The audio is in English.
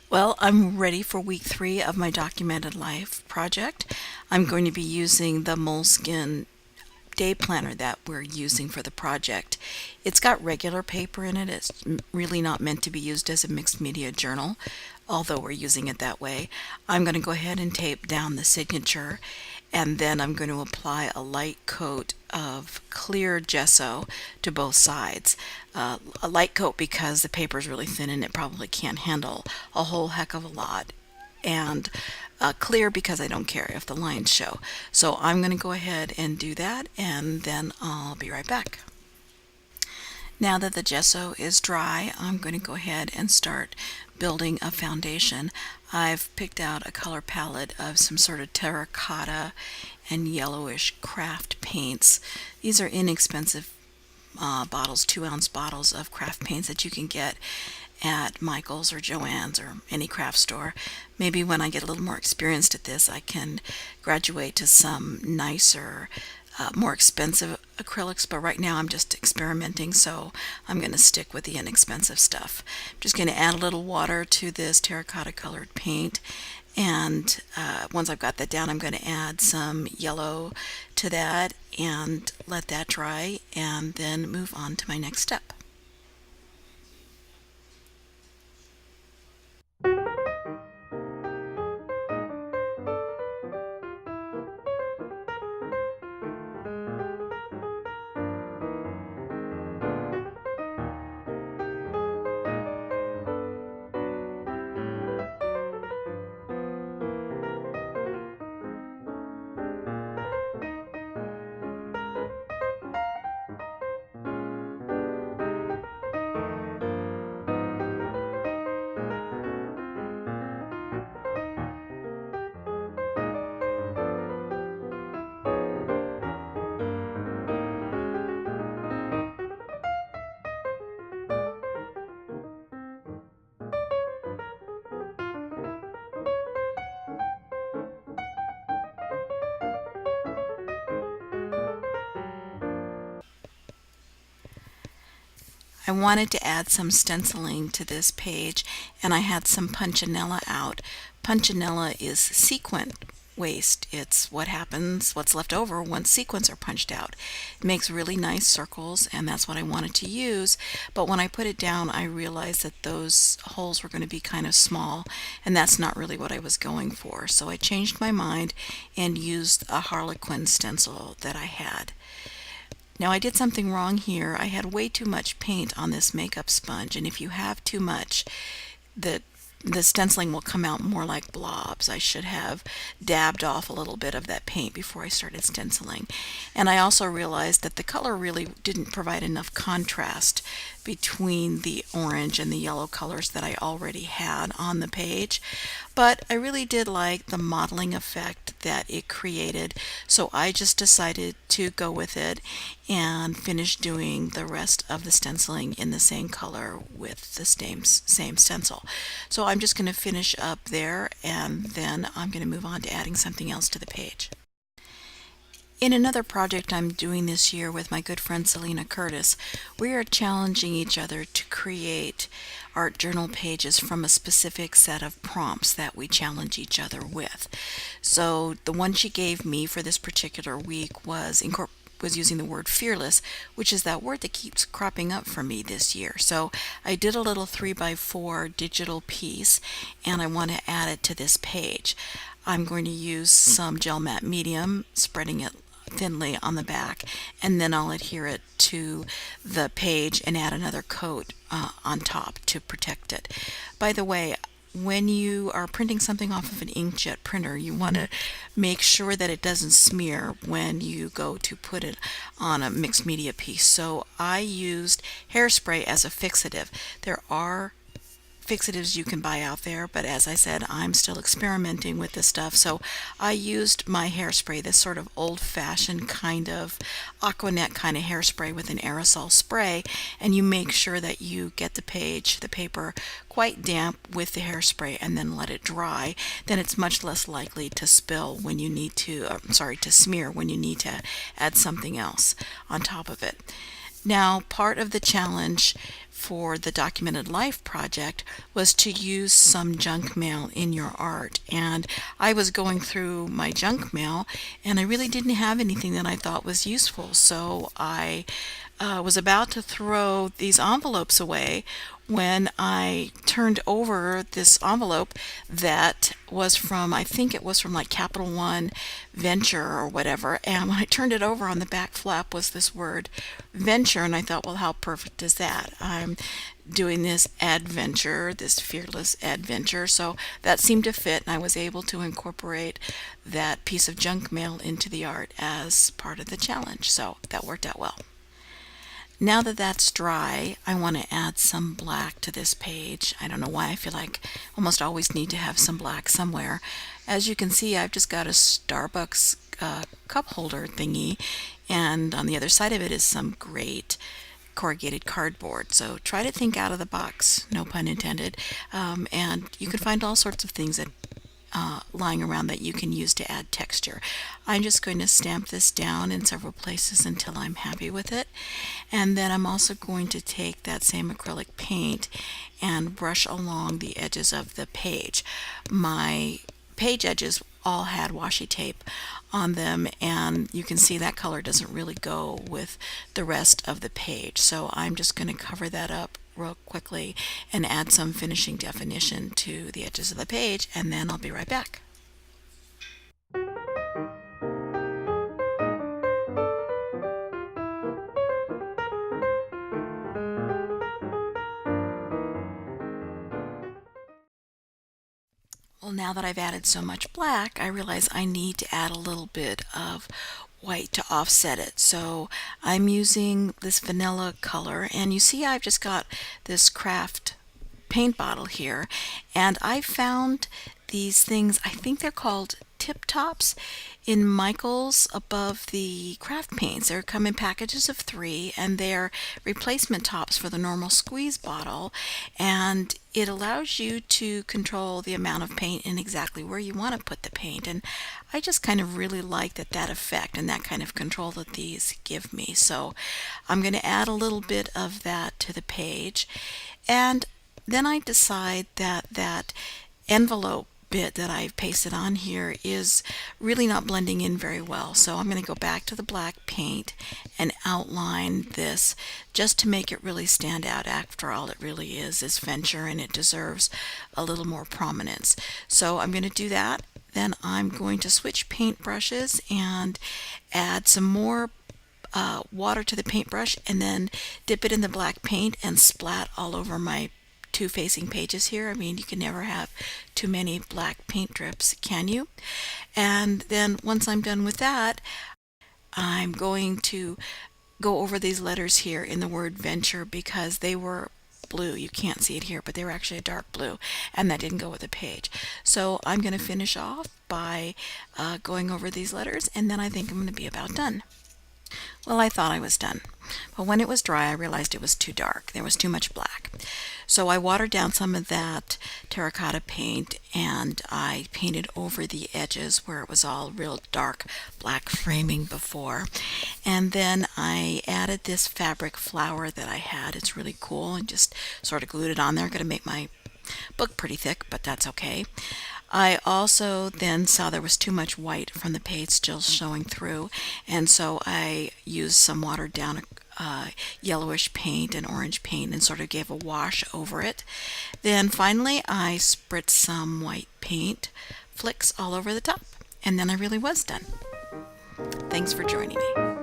Well, I'm ready for week 3 of my documented life project. I'm going to be using the Moleskine day planner that we're using for the project. It's got regular paper in it. It's really not meant to be used as a mixed media journal, although we're using it that way. I'm going to go ahead and tape down the signature, and then I'm going to apply a light coat of clear gesso to both sides. A light coat because the paper is really thin and it probably can't handle a whole heck of a lot, and clear because I don't care if the lines show. So I'm going to go ahead and do that, and then I'll be right back. Now that the gesso is dry, I'm going to go ahead and start building a foundation. I've picked out a color palette of some sort of terracotta and yellowish craft paints. These are inexpensive bottles, 2-ounce bottles of craft paints that you can get at Michael's or Joann's or any craft store. Maybe when I get a little more experienced at this, I can graduate to some nicer, more expensive acrylics, but right now I'm just experimenting, so I'm going to stick with the inexpensive stuff. I'm just going to add a little water to this terracotta colored paint, and once I've got that down, I'm going to add some yellow to that and let that dry, and then move on to my next step. I wanted to add some stenciling to this page, and I had some punchinella out. Punchinella is sequin waste. It's what happens, what's left over once sequins are punched out. It makes really nice circles, and that's what I wanted to use, but when I put it down I realized that those holes were going to be kind of small, and that's not really what I was going for. So I changed my mind and used a Harlequin stencil that I had. Now I did something wrong here. I had way too much paint on this makeup sponge, and if you have too much, the the stenciling will come out more like blobs. I should have dabbed off a little bit of that paint before I started stenciling. And I also realized that the color really didn't provide enough contrast between the orange and the yellow colors that I already had on the page. But I really did like the modeling effect that it created, so I just decided to go with it and finish doing the rest of the stenciling in the same color with the same stencil. So I'm just going to finish up there, and then I'm going to move on to adding something else to the page. In another project I'm doing this year with my good friend Selena Curtis, we are challenging each other to create art journal pages from a specific set of prompts that we challenge each other with. So the one she gave me for this particular week was using the word fearless, which is that word that keeps cropping up for me this year. So I did a little 3x4 digital piece, and I want to add it to this page. I'm going to use some gel matte medium, spreading it thinly on the back, and then I'll adhere it to the page and add another coat on top to protect it. By the way, when you are printing something off of an inkjet printer, you want to make sure that it doesn't smear when you go to put it on a mixed media piece. So I used hairspray as a fixative. There are fixatives you can buy out there, but as I said, I'm still experimenting with this stuff, so I used my hairspray, this sort of old-fashioned kind of Aquanet kind of hairspray with an aerosol spray, and you make sure that you get the paper quite damp with the hairspray and then let it dry. Then it's much less likely to spill when you need to, to smear when you need to add something else on top of it. Now, part of the challenge for the Documented Life project was to use some junk mail in your art. And I was going through my junk mail and I really didn't have anything that I thought was useful. So I was about to throw these envelopes away when I turned over this envelope that was from, I think it was from like Capital One Venture or whatever. And when I turned it over, on the back flap was this word venture. And I thought, well, how perfect is that? I'm doing this adventure, this fearless adventure. So that seemed to fit, and I was able to incorporate that piece of junk mail into the art as part of the challenge. So that worked out well. Now that that's dry, I want to add some black to this page. I don't know why I feel like I almost always need to have some black somewhere. As you can see, I've just got a Starbucks cup holder thingy, and on the other side of it is some great corrugated cardboard. So try to think out of the box, no pun intended, and you can find all sorts of things that lying around that you can use to add texture. I'm just going to stamp this down in several places until I'm happy with it, and then I'm also going to take that same acrylic paint and brush along the edges of the page. My page edges all had washi tape on them, and you can see that color doesn't really go with the rest of the page, so I'm just going to cover that up real quickly and add some finishing definition to the edges of the page, and then I'll be right back. Well, now that I've added so much black, I realize I need to add a little bit of white to offset it. So I'm using this vanilla color, and you see I've just got this craft paint bottle here, and I found these things, I think they're called tip tops, in Michael's above the craft paints. They come in packages of 3, and they're replacement tops for the normal squeeze bottle, and it allows you to control the amount of paint and exactly where you want to put the paint. And I just kind of really like that effect and that kind of control that these give me. So I'm going to add a little bit of that to the page, and then I decide that that envelope bit that I've pasted on here is really not blending in very well. So I'm going to go back to the black paint and outline this just to make it really stand out. After all, it really is venture, and it deserves a little more prominence. So I'm going to do that. Then I'm going to switch paint brushes and add some more water to the paintbrush, and then dip it in the black paint and splat all over my 2 facing pages here. I mean, you can never have too many black paint drips, can you? And then once I'm done with that, I'm going to go over these letters here in the word venture because they were blue. You can't see it here, but they were actually a dark blue, and that didn't go with the page. So I'm going to finish off by going over these letters, and then I think I'm going to be about done. Well, I thought I was done, but when it was dry, I realized it was too dark. There was too much black. So I watered down some of that terracotta paint, and I painted over the edges where it was all real dark black framing before. And then I added this fabric flower that I had. It's really cool, and just sort of glued it on there. Going to make my book pretty thick, but that's okay. I also then saw there was too much white from the page still showing through, and so I used some watered down yellowish paint and orange paint and sort of gave a wash over it. Then finally I spritzed some white paint flicks all over the top, and then I really was done. Thanks for joining me.